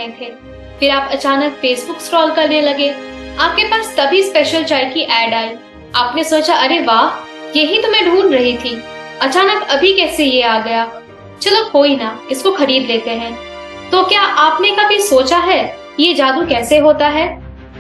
रहे थे। फिर आप अचानक फेसबुक स्क्रॉल करने लगे, आपके पास तभी स्पेशल चाय की एड आई। आपने सोचा, अरे वाह, यही तो मैं ढूंढ रही थी। अचानक अभी कैसे ये आ गया? चलो कोई ना, इसको खरीद लेते हैं। तो क्या आपने कभी सोचा है ये जादू कैसे होता है?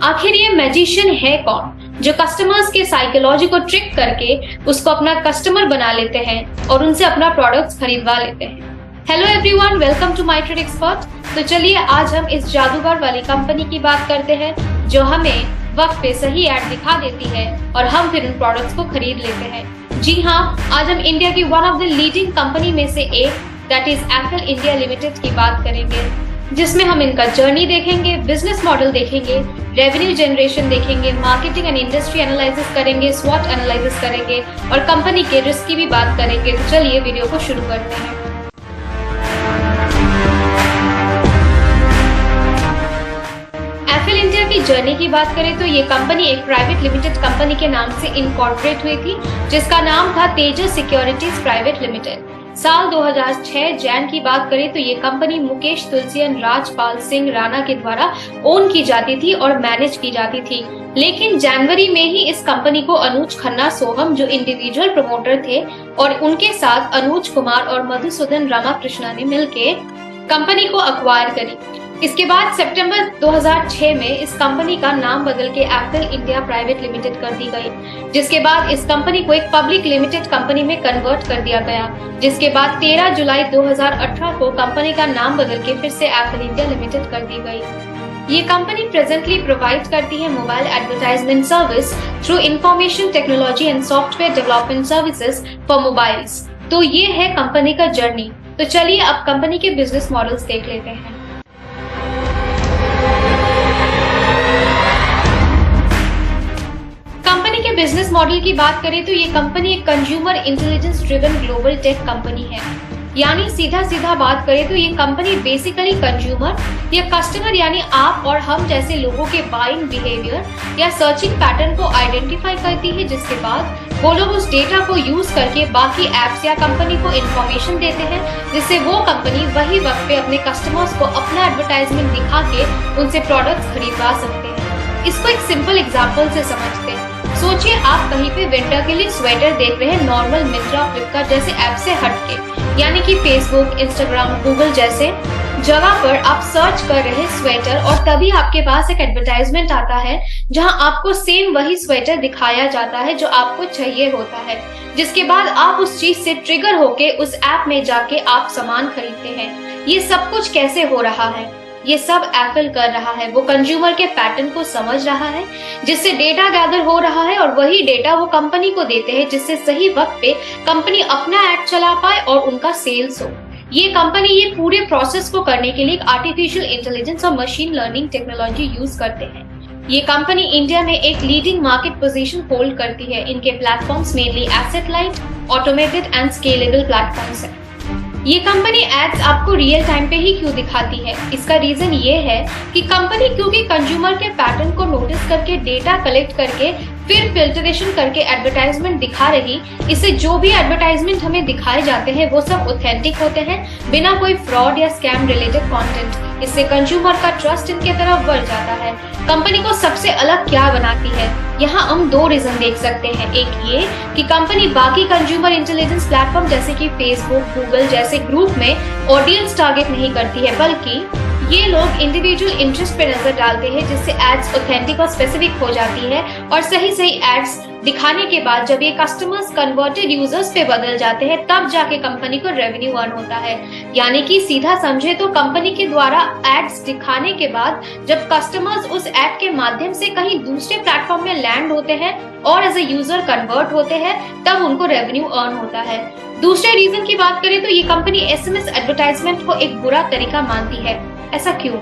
आखिर ये मैजिशियन है कौन जो कस्टमर्स के साइकोलॉजी को ट्रिक करके उसको अपना कस्टमर बना लेते हैं और उनसे अपना प्रोडक्ट्स खरीदवा लेते हैं? Hello everyone, welcome to my trade expert. तो चलिए आज हम इस जादूगर वाली कंपनी की बात करते हैं जो हमें वक्त पे सही ऐड दिखा देती है और हम फिर उन प्रोडक्ट्स को खरीद लेते हैं। जी हाँ, आज हम इंडिया की one of the leading company में से एक that is Apple India limited की बात करेंगे, जिसमें हम इनका जर्नी देखेंगे, बिजनेस मॉडल देखेंगे, रेवेन्यू जनरेशन देखेंगे, मार्केटिंग एंड इंडस्ट्री एनालिसिस करेंगे, स्वॉट एनालिसिस करेंगे और कंपनी के रिस्क की भी बात करेंगे। तो चलिए वीडियो को शुरू करते हैं। एप्पल इंडिया की जर्नी की बात करें तो ये कंपनी एक प्राइवेट लिमिटेड कंपनी के नाम से इनकॉर्पोरेट हुई थी, जिसका नाम था तेजस सिक्योरिटीज प्राइवेट लिमिटेड। साल 2006 जैन की बात करें तो ये कंपनी मुकेश तुलसियन राजपाल सिंह राणा के द्वारा ओन की जाती थी और मैनेज की जाती थी। लेकिन जनवरी में ही इस कंपनी को अनुज खन्ना सोहम जो इंडिविजुअल प्रमोटर थे और उनके साथ अनुज कुमार और मधुसूदन रामाकृष्णा ने मिलकर कंपनी को अक्वायर करी। इसके बाद सितंबर 2006 में इस कंपनी का नाम बदल के एप्पल इंडिया प्राइवेट लिमिटेड कर दी गई, जिसके बाद इस कंपनी को एक पब्लिक लिमिटेड कंपनी में कन्वर्ट कर दिया गया, जिसके बाद 13 जुलाई 2018 को कंपनी का नाम बदल के फिर से एप्पल इंडिया लिमिटेड कर दी गई। ये कंपनी प्रेजेंटली प्रोवाइड करती है mobile advertisement service through information technology and software development services for mobiles. तो ये है कंपनी का जर्नी। तो चलिए अब कंपनी के बिजनेस मॉडल्स देख लेते हैं। बिजनेस मॉडल की बात करें तो ये कंपनी एक consumer intelligence driven global tech company है। यानी सीधा बात करें तो ये कंपनी बेसिकली कंज्यूमर या कस्टमर यानी आप और हम जैसे लोगों के बाइंग बिहेवियर या सर्चिंग पैटर्न को आइडेंटिफाई करती है, जिसके बाद वो लोग उस डेटा को यूज करके बाकी एप्स या कंपनी को इन्फॉर्मेशन देते हैं, जिससे वो कंपनी वही वक्त पे अपने कस्टमर्स को अपना एडवर्टाइजमेंट दिखा के उनसे प्रोडक्ट्स खरीदवा सकते हैं। इसको एक सिंपल एग्जाम्पल से समझते हैं। सोचिए आप कहीं पे विंटर के लिए स्वेटर देख रहे हैं नॉर्मल मिंत्रा फ्लिपकार्ट जैसे ऐप से हटके, यानी कि फेसबुक, इंस्टाग्राम, गूगल जैसे जगह पर आप सर्च कर रहे हैं स्वेटर और तभी आपके पास एक एडवर्टाइजमेंट आता है जहां आपको सेम वही स्वेटर दिखाया जाता है जो आपको चाहिए होता है, जिसके बाद आप उस चीज से ट्रिगर होके उस ऐप में जाके आप सामान खरीदते हैं। ये सब कुछ कैसे हो रहा है? ये सब एप्पल कर रहा है। वो कंज्यूमर के पैटर्न को समझ रहा है, जिससे डेटा गैदर हो रहा है और वही डेटा वो कंपनी को देते हैं, जिससे सही वक्त पे कंपनी अपना ऐड चला पाए और उनका सेल्स हो। ये कंपनी ये पूरे प्रोसेस को करने के लिए एक आर्टिफिशियल इंटेलिजेंस और मशीन लर्निंग टेक्नोलॉजी यूज करते हैं। ये कंपनी इंडिया में एक लीडिंग मार्केट पोजीशन होल्ड करती है। इनके platforms mainly asset light, automated and scalable platforms है। ये कंपनी एड्स आपको रियल टाइम पे ही क्यों दिखाती है? इसका रीजन ये है कि कंपनी क्योंकि कंज्यूमर के पैटर्न को नोटिस करके डेटा कलेक्ट करके फिर फिल्टरेशन करके एडवर्टाइजमेंट दिखा रही, इससे जो भी एडवर्टाइजमेंट हमें दिखाए जाते हैं वो सब ऑथेंटिक होते हैं, बिना कोई फ्रॉड या स्कैम रिलेटेड कंटेंट। इससे कंज्यूमर का ट्रस्ट इनके तरफ बढ़ जाता है। कंपनी को सबसे अलग क्या बनाती है? यहाँ हम दो रीजन देख सकते हैं। एक ये कि कंपनी बाकी कंज्यूमर इंटेलिजेंस प्लेटफॉर्म जैसे कि फेसबुक, गूगल जैसे ग्रुप में ऑडियंस टारगेट नहीं करती है, बल्कि ये लोग इंडिविजुअल इंटरेस्ट पे नजर डालते हैं, जिससे एड्स ऑथेंटिक और स्पेसिफिक हो जाती है और सही एड्स दिखाने के बाद जब ये कस्टमर्स कन्वर्टेड यूजर्स पे बदल जाते हैं तब जाके कंपनी को रेवेन्यू अर्न होता है। यानी कि सीधा समझे तो कंपनी के द्वारा एड्स दिखाने के बाद जब कस्टमर्स उस ऐप के माध्यम से कहीं दूसरे प्लेटफॉर्म में लैंड होते हैं और एज ए यूजर कन्वर्ट होते हैं तब उनको रेवेन्यू अर्न होता है। दूसरे रीजन की बात करें तो ये कंपनी एसएमएस एडवर्टाइजमेंट को एक बुरा तरीका मानती है। ऐसा क्यों?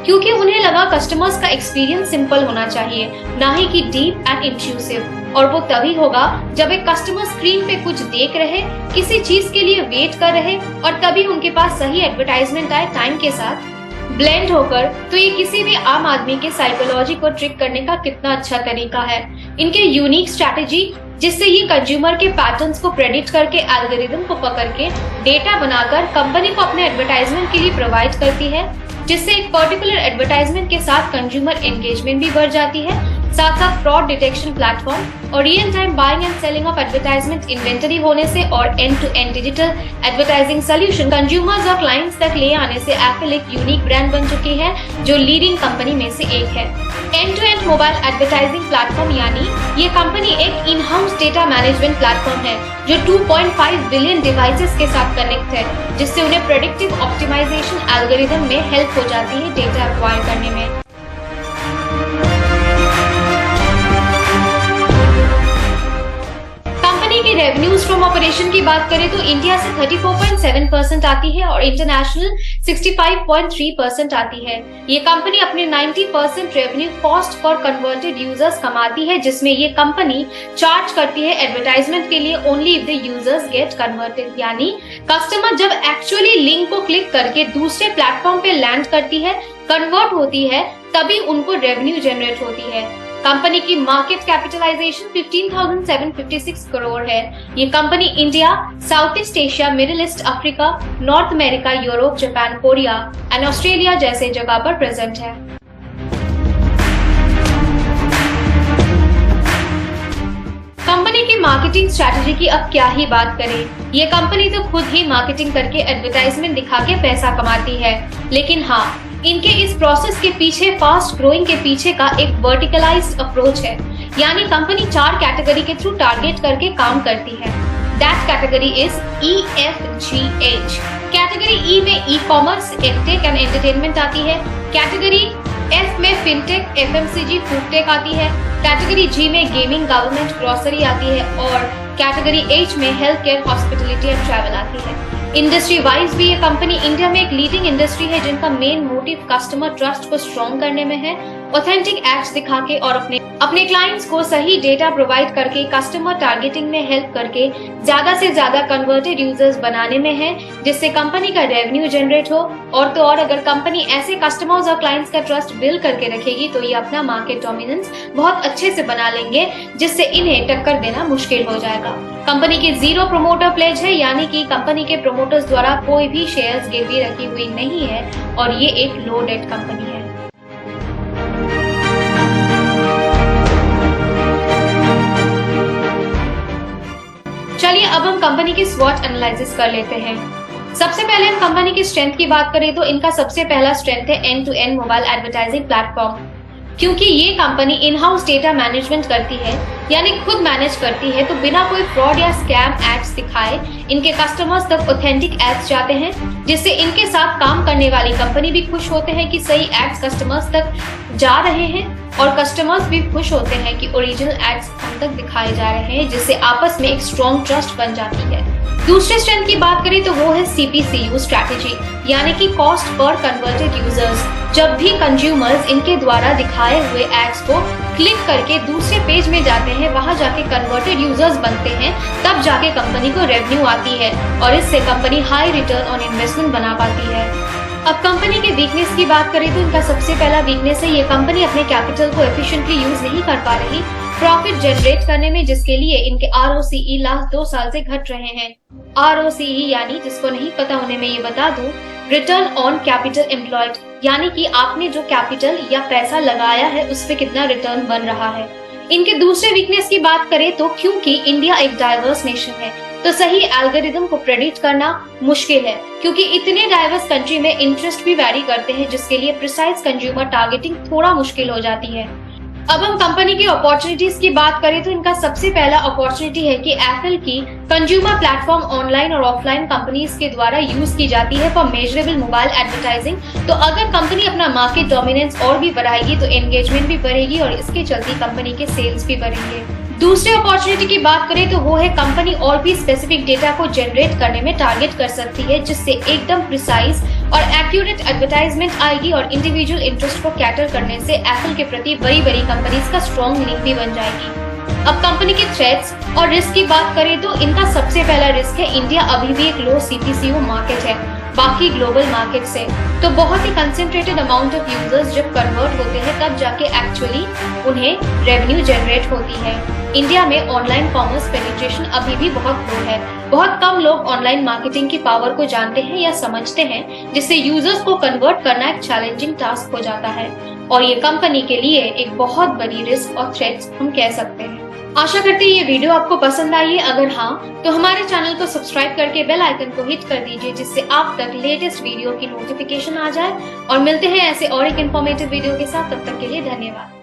क्योंकि उन्हें लगा कस्टमर्स का एक्सपीरियंस सिंपल होना चाहिए, ना ही कि डीप एंड इंट्रूसिव। और वो तभी होगा जब एक कस्टमर स्क्रीन पे कुछ देख रहे, किसी चीज के लिए वेट कर रहे और तभी उनके पास सही एडवर्टाइजमेंट आए टाइम के साथ ब्लेंड होकर। तो ये किसी भी आम आदमी के साइकोलॉजी को ट्रिक करने का कितना अच्छा तरीका है। इनके यूनिक स्ट्रैटेजी जिससे ये कंज्यूमर के पैटर्न्स को प्रेडिक्ट करके एल्गोरिदम को पकड़ के डेटा बनाकर कंपनी को अपने एडवर्टाइजमेंट के लिए प्रोवाइड करती है, जिससे एक पर्टिकुलर एडवर्टाइजमेंट के साथ कंज्यूमर एंगेजमेंट भी बढ़ जाती है। साथ साथ फ्रॉड डिटेक्शन प्लेटफॉर्म और real time buying and selling of advertisement inventory होने से और end to end digital advertising solution consumers और क्लाइंट्स तक ले आने से एप्पल एक यूनिक ब्रांड बन चुकी है, जो लीडिंग कंपनी में से एक है। End to end mobile advertising platform यानी ये कंपनी एक in house data management platform है, जो 2.5 बिलियन डिवाइसेस के साथ कनेक्ट है, जिससे उन्हें प्रेडिक्टिव ऑप्टिमाइजेशन एल्गोरिदम में हेल्प हो जाती है डेटा एक्वायर करने में। की रेवेन्यूज फ्रॉम ऑपरेशन की बात करें तो इंडिया से 34.7% आती है और इंटरनेशनल 65.3% आती है। ये कंपनी अपने 90% revenue cost for converted users कमाती है, जिसमें ये कंपनी चार्ज करती है एडवर्टाइजमेंट के लिए only if the users get converted, यानी कस्टमर जब एक्चुअली लिंक को क्लिक करके दूसरे प्लेटफॉर्म पे लैंड करती है, कन्वर्ट होती है, तभी उनको रेवेन्यू जनरेट होती है। कंपनी की मार्केट कैपिटलाइजेशन 15,756 करोड़ है। ये company India, south east Asia, middle east, Africa, north America, Europe, Japan, Korea and Australia जैसे जगह पर प्रेजेंट है। कंपनी की मार्केटिंग स्ट्रैटेजी की अब क्या ही बात करें। ये कंपनी तो खुद ही मार्केटिंग करके एडवर्टाइजमेंट दिखा के पैसा कमाती है, लेकिन हाँ, इनके इस प्रोसेस के पीछे, फास्ट ग्रोइंग के पीछे का एक वर्टिकलाइज्ड अप्रोच है, यानी कंपनी 4 कैटेगरी के थ्रू टारगेट करके काम करती है। That category is EFGH। Category E में ecommerce, edtech and entertainment आती है। कैटेगरी एफ में फिनटेक, FMCG, फूडटेक आती है। कैटेगरी जी में गेमिंग, गवर्नमेंट, ग्रोसरी आती है और कैटेगरी H में health care, hospitality and travel आती है। इंडस्ट्री वाइज भी ये कंपनी इंडिया में एक लीडिंग इंडस्ट्री है, जिनका मेन मोटिव कस्टमर ट्रस्ट को स्ट्रॉन्ग करने में है। ऑथेंटिक एड्स दिखा के और अपने क्लाइंट्स को सही डेटा प्रोवाइड करके कस्टमर टारगेटिंग में हेल्प करके ज्यादा से ज्यादा कन्वर्टेड यूजर्स बनाने में है, जिससे कंपनी का रेवेन्यू जनरेट हो। और तो और अगर कंपनी ऐसे कस्टमर्स और क्लाइंट्स का ट्रस्ट बिल्ड करके रखेगी तो ये अपना मार्केट डोमिनेंस बहुत अच्छे से बना लेंगे, जिससे इन्हें टक्कर देना मुश्किल हो जाएगा। कंपनी की 0 प्रोमोटर प्लेज है, यानी कि कंपनी के प्रोमोटर्स द्वारा कोई भी शेयर्स गिरवी रखी हुई नहीं है और ये एक लो डेट कंपनी है। चलिए अब हम कंपनी की स्वॉट एनालिसिस कर लेते हैं। सबसे पहले हम कंपनी की स्ट्रेंथ की बात करें तो इनका सबसे पहला स्ट्रेंथ है end to end mobile advertising platform. क्योंकि ये company in house data management करती है, यानी खुद मैनेज करती है, तो बिना कोई फ्रॉड या स्कैम एड्स दिखाए इनके कस्टमर्स तक ऑथेंटिक एड्स जाते हैं, जिससे इनके साथ काम करने वाली कंपनी भी खुश होते हैं कि सही एड्स कस्टमर्स तक जा रहे हैं और कस्टमर्स भी खुश होते हैं कि ओरिजिनल एड्स हम तक दिखाए जा रहे हैं, जिससे आपस में एक स्ट्रॉन्ग ट्रस्ट बन जाती है। दूसरे स्ट्रेंथ की बात करें तो वो है CPCU स्ट्रैटेजी, यानी कि कॉस्ट पर कन्वर्टेड यूजर्स। जब भी कंज्यूमर्स इनके द्वारा दिखाए हुए एड्स को क्लिक करके दूसरे पेज में जाते हैं, वहां जाके कन्वर्टेड यूजर्स बनते हैं, तब जाके कंपनी को रेवेन्यू आती है और इससे company high return on investment बना पाती है। अब कंपनी के वीकनेस की बात करें तो इनका सबसे पहला वीकनेस है ये कंपनी अपने कैपिटल को एफिशिएंटली यूज नहीं कर पा रही प्रॉफिट जनरेट करने में, जिसके लिए इनके ROCE लास्ट 2 साल से घट रहे हैं। ROCE यानी, जिसको नहीं पता उन्हें मैं ये बता दूं, रिटर्न ऑन कैपिटल एम्प्लॉयड, यानी कि आपने जो कैपिटल या पैसा लगाया है उस पे कितना रिटर्न बन रहा है। इनके दूसरे वीकनेस की बात करें तो क्योंकि इंडिया एक डाइवर्स नेशन है तो सही एल्गोरिदम को प्रेडिक्ट करना मुश्किल है, क्योंकि इतने डाइवर्स कंट्री में इंटरेस्ट भी वैरी करते हैं, जिसके लिए प्रिसाइज कंज्यूमर टारगेटिंग थोड़ा मुश्किल हो जाती है। अब हम कंपनी की अपॉर्चुनिटीज की बात करें तो इनका सबसे पहला अपॉर्चुनिटी है कि एप्पल की कंज्यूमर प्लेटफॉर्म ऑनलाइन और ऑफलाइन कंपनीज के द्वारा यूज की जाती है फॉर मेजरेबल मोबाइल एडवर्टाइजिंग। तो अगर कंपनी अपना मार्केट डोमिनेंस और भी बढ़ाएगी तो एंगेजमेंट भी बढ़ेगी और इसके चलते कंपनी के सेल्स भी बढ़ेंगे। दूसरे अपॉर्चुनिटी की बात करें तो वो है कंपनी और भी स्पेसिफिक डेटा को जनरेट करने में टारगेट कर सकती है, जिससे एकदम प्रिसाइज और एक्यूरेट एडवर्टाइजमेंट आएगी और इंडिविजुअल इंटरेस्ट को कैटर करने से एप्पल के प्रति बड़ी बड़ी कंपनीज का स्ट्रॉन्ग लिंक भी बन जाएगी। अब कंपनी के थ्रेट्स और रिस्क की बात करें तो इनका सबसे पहला रिस्क है इंडिया अभी भी एक लो CPCU मार्केट है बाकी ग्लोबल मार्केट से। तो बहुत ही कंसेंट्रेटेड अमाउंट ऑफ यूजर्स जब कन्वर्ट होते हैं तब जाके एक्चुअली उन्हें रेवेन्यू जनरेट होती है। इंडिया में ऑनलाइन कॉमर्स पेनिट्रेशन अभी भी बहुत लो है। बहुत कम लोग ऑनलाइन मार्केटिंग की पावर को जानते हैं या समझते हैं, जिससे यूजर्स को कन्वर्ट करना एक चैलेंजिंग टास्क हो जाता है और ये कंपनी के लिए एक बहुत बड़ी रिस्क और थ्रेट्स हम कह सकते हैं। आशा करते हैं ये वीडियो आपको पसंद आई है। अगर हाँ, तो हमारे चैनल को सब्सक्राइब करके बेल आइकन को हिट कर दीजिए, जिससे आप तक लेटेस्ट वीडियो की नोटिफिकेशन आ जाए। और मिलते हैं ऐसे और एक इन्फॉर्मेटिव वीडियो के साथ। तब तक के लिए धन्यवाद।